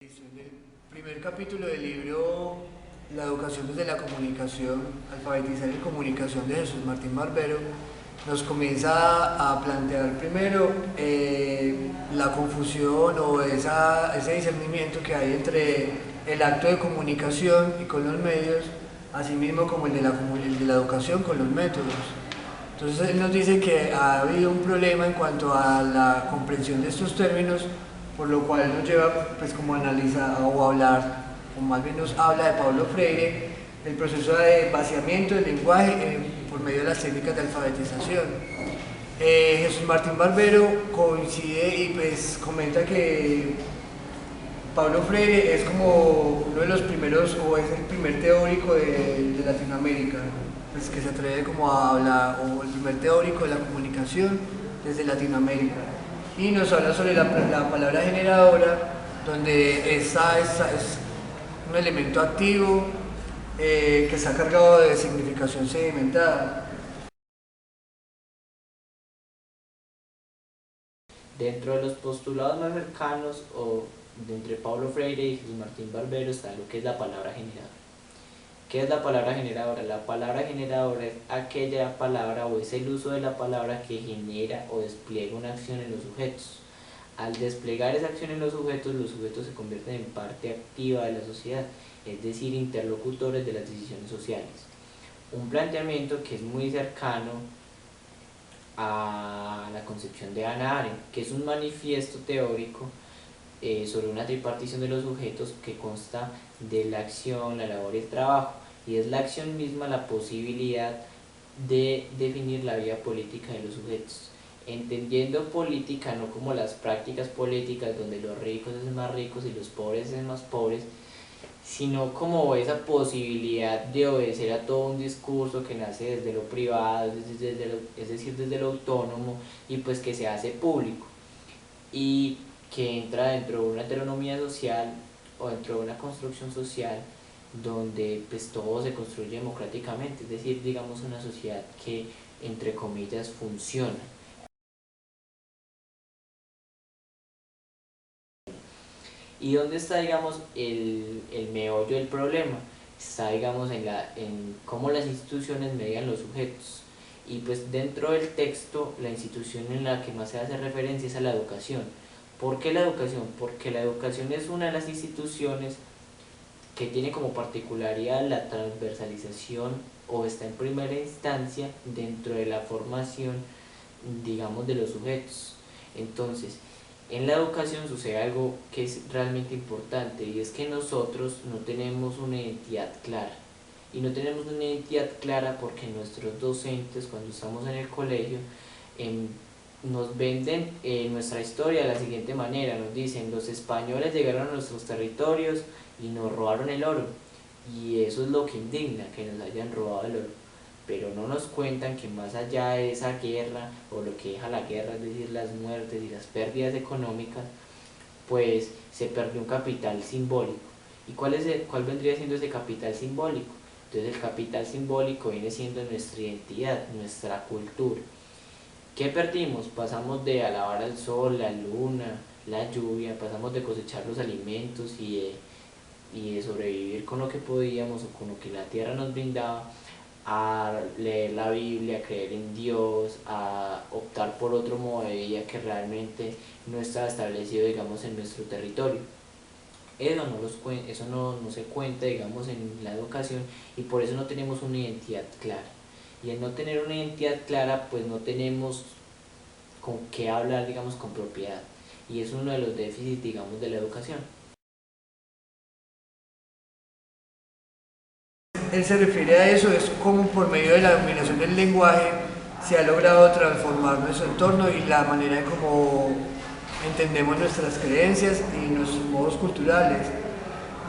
En el primer capítulo del libro La educación desde la comunicación, alfabetizar en comunicación de Jesús Martín Barbero, nos comienza a plantear primero la confusión o ese discernimiento que hay entre el acto de comunicación y con los medios, así mismo como el de la educación con los métodos. Entonces él nos dice que ha habido un problema en cuanto a la comprensión de estos términos, por lo cual nos lleva pues como a analizar o a hablar, o más bien nos habla de Paulo Freire, del proceso de vaciamiento del lenguaje por medio de las técnicas de alfabetización. Jesús Martín Barbero coincide y pues comenta que Paulo Freire es como uno de los primeros, o es el primer teórico de Latinoamérica, pues que se atreve como a hablar, o el primer teórico de la comunicación desde Latinoamérica. Y nos habla sobre la palabra generadora, donde esa es un elemento activo que está cargado de significación sedimentada. Dentro de los postulados más cercanos o de entre Paulo Freire y Jesús Martín Barbero está lo que es la palabra generadora. ¿Qué es la palabra generadora? La palabra generadora es aquella palabra o es el uso de la palabra que genera o despliega una acción en los sujetos. Al desplegar esa acción en los sujetos se convierten en parte activa de la sociedad, es decir, interlocutores de las decisiones sociales. Un planteamiento que es muy cercano a la concepción de Hannah Arendt, que es un manifiesto teórico sobre una tripartición de los sujetos que consta de la acción, la labor y el trabajo, y es la acción misma la posibilidad de definir la vida política de los sujetos, entendiendo política no como las prácticas políticas donde los ricos es más ricos y los pobres es más pobres, sino como esa posibilidad de obedecer a todo un discurso que nace desde lo privado, es decir, desde lo autónomo, y pues que se hace público, y que entra dentro de una heteronomía social o dentro de una construcción social donde pues todo se construye democráticamente, es decir, digamos una sociedad que entre comillas funciona. ¿Y dónde está, digamos, el meollo del problema? Está, digamos, en cómo las instituciones median los sujetos. Y pues dentro del texto, la institución en la que más se hace referencia es a la educación. ¿Por qué la educación? Porque la educación es una de las instituciones que tiene como particularidad la transversalización o está en primera instancia dentro de la formación, digamos, de los sujetos. Entonces, en la educación sucede algo que es realmente importante, y es que nosotros no tenemos una identidad clara. Y no tenemos una identidad clara porque nuestros docentes, cuando estamos en el colegio, nos venden nuestra historia de la siguiente manera. Nos dicen: los españoles llegaron a nuestros territorios y nos robaron el oro. Y eso es lo que indigna, que nos hayan robado el oro. Pero no nos cuentan que más allá de esa guerra, o lo que deja la guerra, es decir, las muertes y las pérdidas económicas, pues se perdió un capital simbólico. ¿Y cuál vendría siendo ese capital simbólico? Entonces el capital simbólico viene siendo nuestra identidad, nuestra cultura. ¿Qué perdimos? Pasamos de alabar al sol, la luna, la lluvia, pasamos de cosechar los alimentos y de sobrevivir con lo que podíamos o con lo que la tierra nos brindaba, a leer la Biblia, a creer en Dios, a optar por otro modo de vida que realmente no está establecido, digamos, en nuestro territorio. Eso no se cuenta, digamos, en la educación, y por eso no tenemos una identidad clara. Y al no tener una identidad clara, pues no tenemos con qué hablar, digamos, con propiedad. Y es uno de los déficits, digamos, de la educación. Él se refiere a eso, es como por medio de la dominación del lenguaje se ha logrado transformar nuestro entorno y la manera en cómo entendemos nuestras creencias y nuestros modos culturales.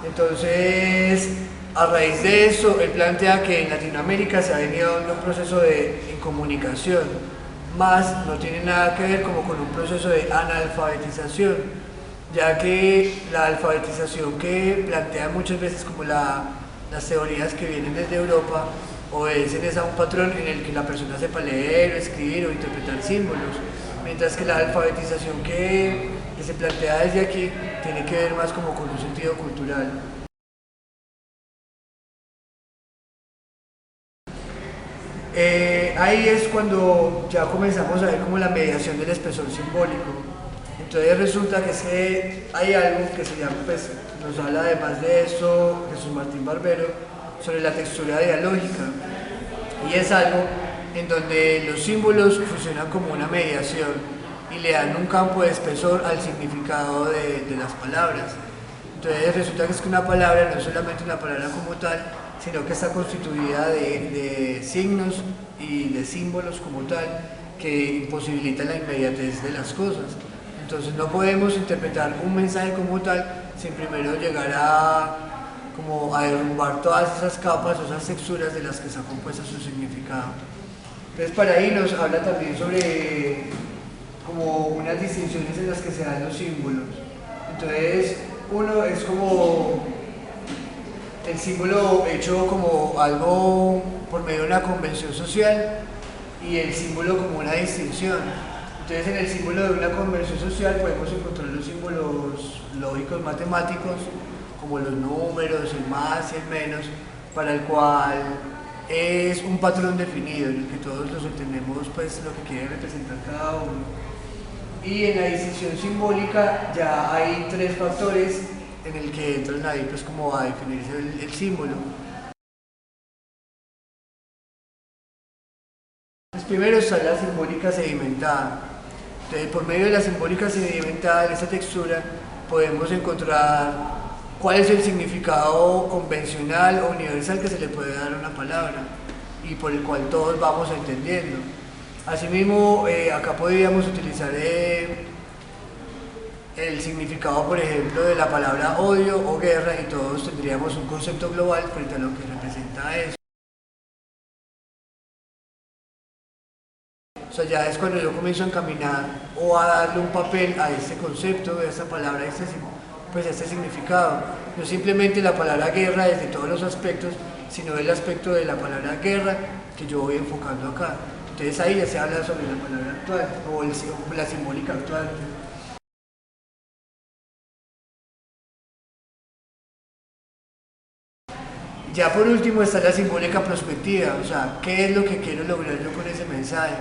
Entonces, a raíz de eso, él plantea que en Latinoamérica se ha venido dando un proceso de incomunicación, más no tiene nada que ver como con un proceso de analfabetización, ya que la alfabetización que plantea muchas veces como las teorías que vienen desde Europa obedecen a un patrón en el que la persona sepa leer o escribir o interpretar símbolos, mientras que la alfabetización que que se plantea desde aquí tiene que ver más como con un sentido cultural. Ahí es cuando ya comenzamos a ver como la mediación del espesor simbólico. Entonces resulta que hay algo que se llama, pues nos habla además de esto Jesús Martín Barbero, sobre la textura dialógica. Y es algo en donde los símbolos funcionan como una mediación y le dan un campo de espesor al significado de las palabras. Entonces resulta que es que una palabra no es solamente una palabra como tal, sino que está constituida de signos y de símbolos como tal que imposibilitan la inmediatez de las cosas. Entonces no podemos interpretar un mensaje como tal sin primero llegar como a derrumbar todas esas capas o esas texturas de las que está compuesta su significado. Entonces para ahí nos habla también sobre como unas distinciones en las que se dan los símbolos. Entonces uno es como el símbolo hecho como algo por medio de una convención social y el símbolo como una distinción. Entonces en el símbolo de una convención social podemos encontrar los símbolos lógicos matemáticos como los números, el más y el menos, para el cual es un patrón definido en el que todos los entendemos pues lo que quiere representar cada uno. Y en la distinción simbólica ya hay tres factores en el que entran ahí pues como a definirse el símbolo. Pues primero está la simbólica sedimentada. Entonces por medio de la simbólica sedimentada, en esta textura, podemos encontrar cuál es el significado convencional o universal que se le puede dar a una palabra y por el cual todos vamos entendiendo. Asimismo, acá podríamos utilizar el significado, por ejemplo, de la palabra odio o guerra y todos tendríamos un concepto global frente a lo que representa eso. O sea, ya es cuando yo comienzo a encaminar o a darle un papel a este concepto, a esta palabra, a este significado. No simplemente la palabra guerra desde todos los aspectos, sino el aspecto de la palabra guerra que yo voy enfocando acá. Entonces ahí ya se habla sobre la palabra actual o la simbólica actual. Ya por último está la simbólica prospectiva, o sea, ¿qué es lo que quiero lograr yo con ese mensaje?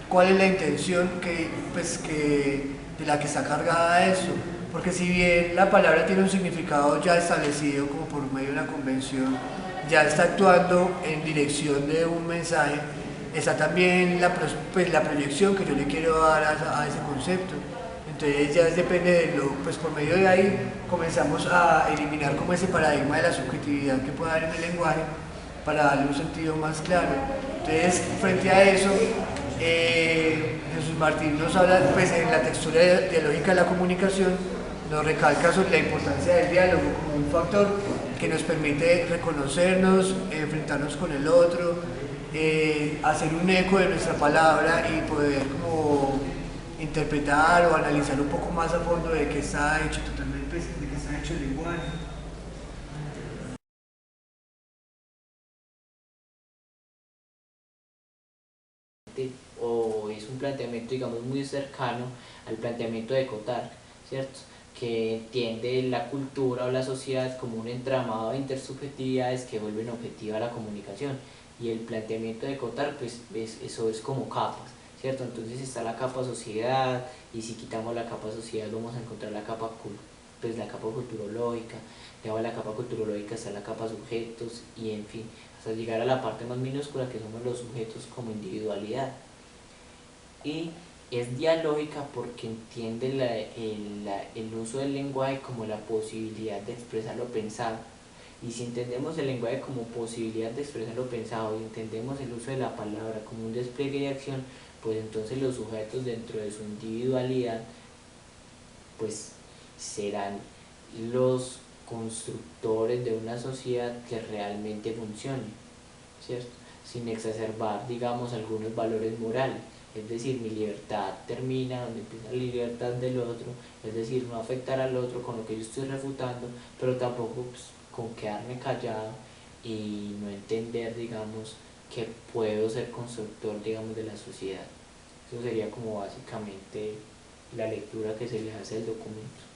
¿Cuál es la intención de la que está cargada eso? Porque si bien la palabra tiene un significado ya establecido como por medio de una convención, ya está actuando en dirección de un mensaje, está también la proyección que yo le quiero dar a ese concepto. Entonces ya depende de pues por medio de ahí comenzamos a eliminar como ese paradigma de la subjetividad que puede haber en el lenguaje para darle un sentido más claro. Entonces, frente a eso, Jesús Martín nos habla, pues en la textura dialógica de la comunicación, nos recalca sobre la importancia del diálogo como un factor que nos permite reconocernos, enfrentarnos con el otro, hacer un eco de nuestra palabra y poder como interpretar o analizar un poco más a fondo de qué está hecho totalmente, de qué está hecho el lenguaje. O es un planteamiento, digamos, muy cercano al planteamiento de Cotard, ¿cierto? Que entiende la cultura o la sociedad como un entramado de intersubjetividades que vuelven objetiva la comunicación. Y el planteamiento de Cotard, pues, eso es como capas, ¿cierto? Entonces está la capa sociedad, y si quitamos la capa sociedad vamos a encontrar la capa culturológica, luego la capa culturológica está la capa sujetos, y en fin, hasta llegar a la parte más minúscula que somos los sujetos como individualidad. Y es dialógica porque entiende el uso del lenguaje como la posibilidad de expresar lo pensado. Y si entendemos el lenguaje como posibilidad de expresar lo pensado y entendemos el uso de la palabra como un despliegue de acción, pues entonces los sujetos dentro de su individualidad pues serán los constructores de una sociedad que realmente funcione, ¿cierto? Sin exacerbar, digamos, algunos valores morales. Es decir, mi libertad termina donde empieza la libertad del otro, es decir, no afectar al otro con lo que yo estoy refutando, pero tampoco pues, con quedarme callado y no entender, digamos, que puedo ser constructor, digamos, de la sociedad. Eso sería como básicamente la lectura que se les hace al documento.